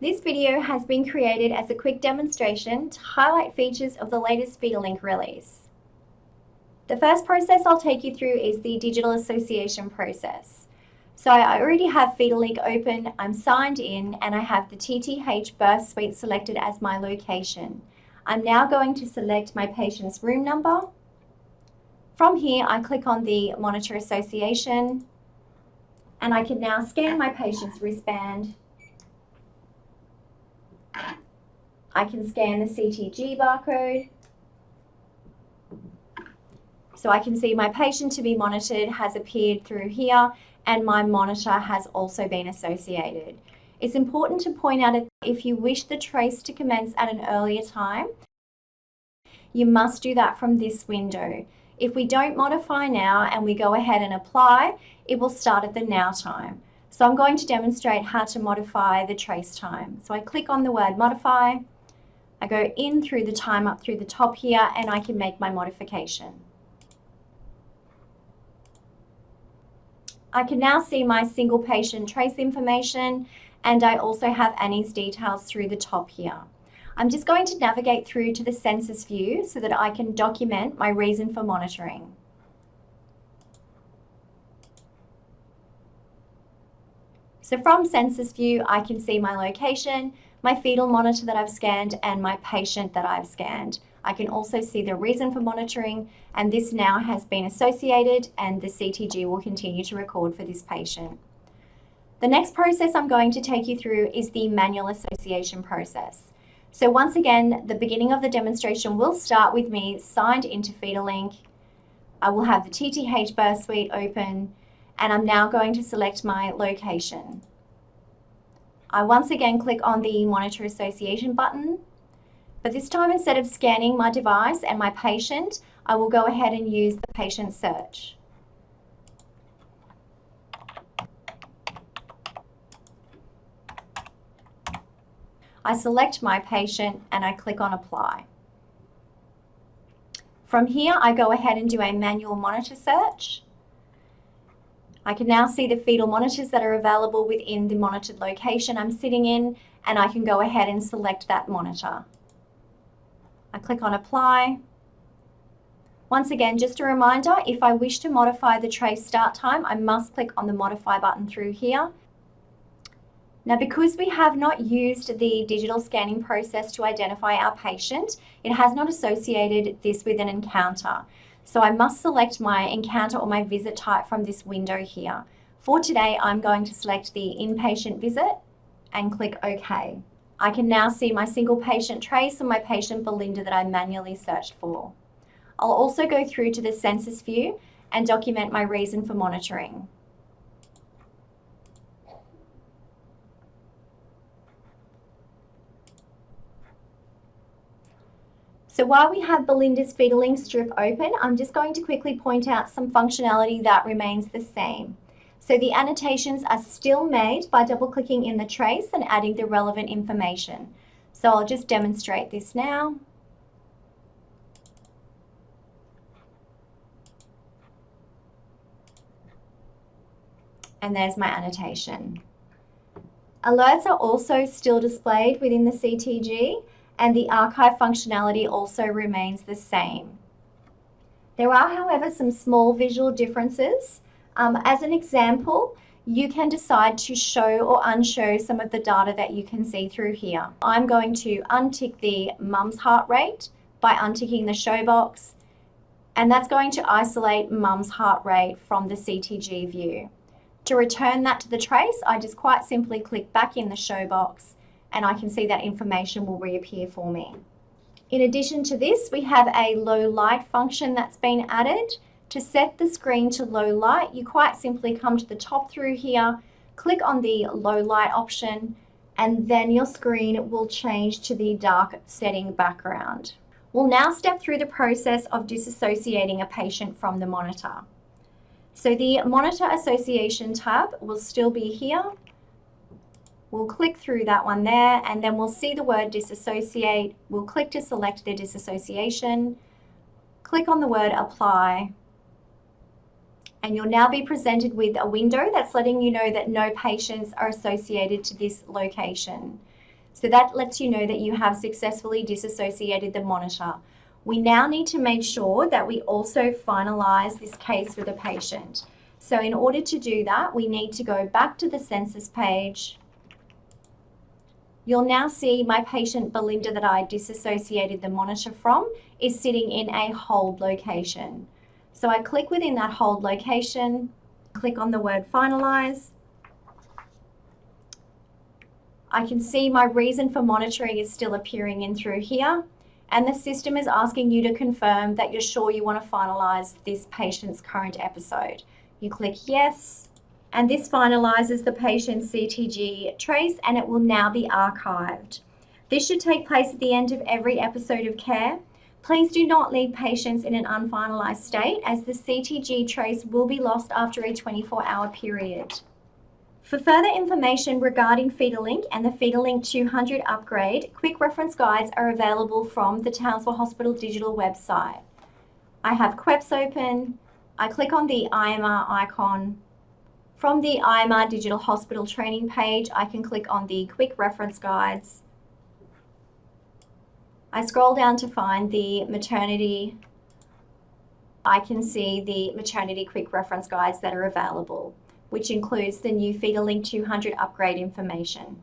This video has been created as a quick demonstration to highlight features of the latest FetaLink release. The first process I'll take you through is the digital association process. So I already have FetaLink open, I'm signed in, and I have the TTH birth suite selected as my location. I'm now going to select my patient's room number. From here, I click on the monitor association, and I can now scan my patient's wristband. I can scan the CTG barcode. So I can see my patient to be monitored has appeared through here, and my monitor has also been associated. It's important to point out that if you wish the trace to commence at an earlier time, you must do that from this window. If we don't modify now and we go ahead and apply, it will start at the now time. So I'm going to demonstrate how to modify the trace time. So I click on the word modify, I go in through the time up through the top here, and I can make my modification. I can now see my single patient trace information, and I also have Annie's details through the top here. I'm just going to navigate through to the census view so that I can document my reason for monitoring. So from census view, I can see my location, my fetal monitor that I've scanned, and my patient that I've scanned. I can also see the reason for monitoring, and this now has been associated, and the CTG will continue to record for this patient. The next process I'm going to take you through is the manual association process. So once again, the beginning of the demonstration will start with me signed into FetaLink. I will have the TTH birth suite open, and I'm now going to select my location. I once again click on the monitor association button, but this time instead of scanning my device and my patient, I will go ahead and use the patient search. I select my patient and I click on apply. From here, I go ahead and do a manual monitor search. I can now see the fetal monitors that are available within the monitored location I'm sitting in, and I can go ahead and select that monitor. I click on apply. Once again, just a reminder, if I wish to modify the trace start time, I must click on the modify button through here. Now, because we have not used the digital scanning process to identify our patient, it has not associated this with an encounter. So I must select my encounter or my visit type from this window here. For today, I'm going to select the inpatient visit and click OK. I can now see my single patient trace and my patient Belinda that I manually searched for. I'll also go through to the census view and document my reason for monitoring. So while we have Belinda's FetaLink strip open, I'm just going to quickly point out some functionality that remains the same. So the annotations are still made by double-clicking in the trace and adding the relevant information. So I'll just demonstrate this now. And there's my annotation. Alerts are also still displayed within the CTG, and the archive functionality also remains the same. There are, however, some small visual differences. As an example, you can decide to show or unshow some of the data that you can see through here. I'm going to untick the mum's heart rate by unticking the show box, and that's going to isolate mum's heart rate from the CTG view. To return that to the trace, I just quite simply click back in the show box, and I can see that information will reappear for me. In addition to this, we have a low light function that's been added. To set the screen to low light, you quite simply come to the top through here, click on the low light option, and then your screen will change to the dark setting background. We'll now step through the process of disassociating a patient from the monitor. So the monitor association tab will still be here. We'll click through that one there, and then we'll see the word disassociate. We'll click to select the disassociation, click on the word apply, and you'll now be presented with a window that's letting you know that no patients are associated to this location. So that lets you know that you have successfully disassociated the monitor. We now need to make sure that we also finalize this case for the patient. So in order to do that, we need to go back to the census page. You'll now see my patient Belinda that I disassociated the monitor from is sitting in a hold location. So I click within that hold location, click on the word finalize. I can see my reason for monitoring is still appearing in through here, and the system is asking you to confirm that you're sure you want to finalize this patient's current episode. You click yes, and this finalizes the patient's CTG trace, and it will now be archived. This should take place at the end of every episode of care. Please do not leave patients in an unfinalized state, as the CTG trace will be lost after a 24-hour period. For further information regarding FetaLink and the FetaLink 200 upgrade, quick reference guides are available from the Townsville Hospital digital website. I have QEPS open. I click on the IMR icon. From the IMR Digital Hospital training page, I can click on the quick reference guides. I scroll down to find the maternity. I can see the maternity quick reference guides that are available, which includes the new FetaLink 200 upgrade information.